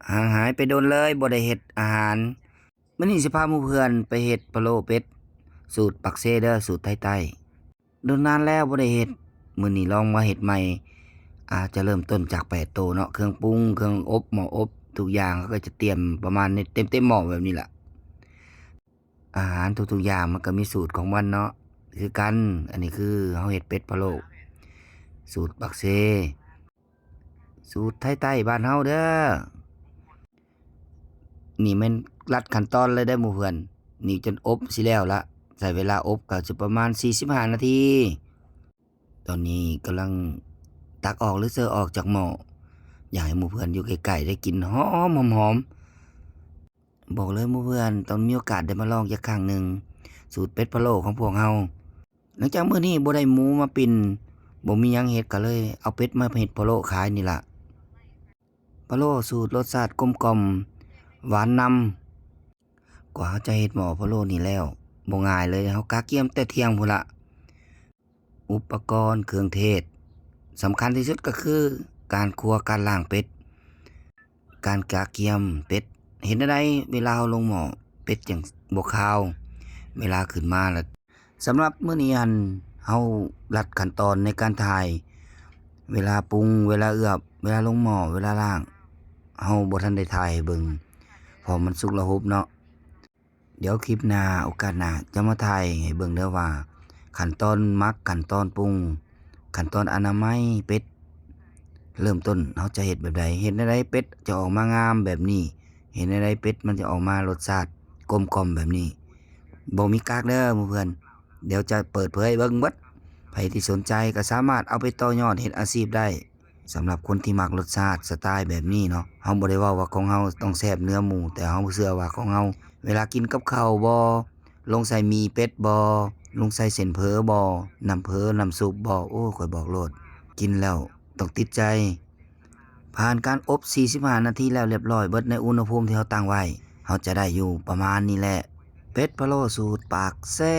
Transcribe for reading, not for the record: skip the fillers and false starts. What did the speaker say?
ห่างหายไปโดนเลยบ่ได้เฮ็ดอาหารมื้อนี้สิพาหมู่เพื่อนไปเฮ็ดพะโล้เป็ดสูตรปักเซเด้อสูตรไทยๆโดนนานแล้วบ่ได้เฮ็ดมื้อนี้ลองมาเฮ็ดใหม่อาจจะเริ่มต้นจาก8โตเนาะเครื่องปรุงเครื่องอบหม้ออบทุกอย่างเขาก็จะเตรียมประมาณนี้เต็มหม้อแบบนี้ล่ะอาหารทุกๆอย่างมันก็มีสูตรของมันเนาะคือกันอันนี้คือเฮาเฮ็ดเป็ดพะโล้สูตรปักเซสูตรไทยๆบ้านเฮาเด้อ นี่แม่นลัดขั้นตอนเลยได้อหมู่เพื่อนนี่จนอบสิแล้วละใช้เวลาอบก็สิประมาณ45นาทีตอนนี้กำลังตักออกหรือเซอออกจากหม้ออยากให้หมู่เพื่อนอยู่ใกล้ๆได้กลิ่นหอมหอมๆบอกเลยหมู่เพื่อนต้องมีโอกาสได้มาลองจักครั้งหนึ่งสูตรเป็ดพะโล้ของพวกเราหลังจากมื้อนี้บ่ได้หมูมาปิ้นบ่มีหยังเฮ็ดก็เลยเอาเป็ดมาเฮ็ดพะโล้ขายนี่ล่ะพะโล้สูตรรสชาติกลมกล่อมหวานนำ กว่าเขาจะเฮ็ดหม้อพะโล้นี่แล้วบ่ง่ายเลยเขากะเกียมแต่เที่ยงพู้นล่ะอุปกรณ์เครื่องเทศสำคัญที่สุดก็คือการคั่วการล้างเป็ดการกะเกียมเป็ดเห็นจั่งใดเวลาเราลงหม้อเป็ดจั่งบ่คาวเวลาขึ้นมาแล้วสำหรับมื้อนี้เฮาลัดขั้นตอนในการถ่ายเวลาปรุงเวลาเอือบเวลาลงหม้อเวลาล้างเฮาบ่ทันได้ถ่ายให้เบิ่งเพราะมันสุกแล้วรุบเนาะ เดี๋ยวคลิปหน้าโอกาสหน้าจะมาถ่ายให้เบิ่งเด้อว่าขั้นตอนหมักขั้นตอนปรุงขั้นตอนอนามัยเป็ดเริ่มต้นเราจะเฮ็ดแบบใดเฮ็ดจั่งใดเป็ดจะออกมางามแบบนี้เฮ็ดจั่งใดเป็ดมันจะออกมารสชาติกลมกล่อมแบบนี้บ่มีกักเด้อหมู่เพื่อนเดี๋ยวจะเปิดเผยเบิ่งเบิดไผที่สนใจก็สามารถเอาไปต่อยอดเฮ็ดอาชีพได้สำหรับคนที่มักรสชาติสไตล์แบบนี้เนาะเราบ่ได้เว้าว่าของเราต้องแซ่บเนื้อหมูแต่เราเชื่อว่าของเรา เวลากินกับข้าวบ่ลงใส่หมี่เป็ดบ่ลงใส่เส้นเผอบ่น้ำเผอน้ำซุปบ่โอ้ข้อยบอกโลดกินแล้วต้องติดใจผ่านการอบ45นาทีแล้วเรียบร้อยเบิดในอุณหภูมิที่เราตั้งไว้เราจะได้อยู่ประมาณนี้แหละเป็ดพะโล้สูตรปากแซ่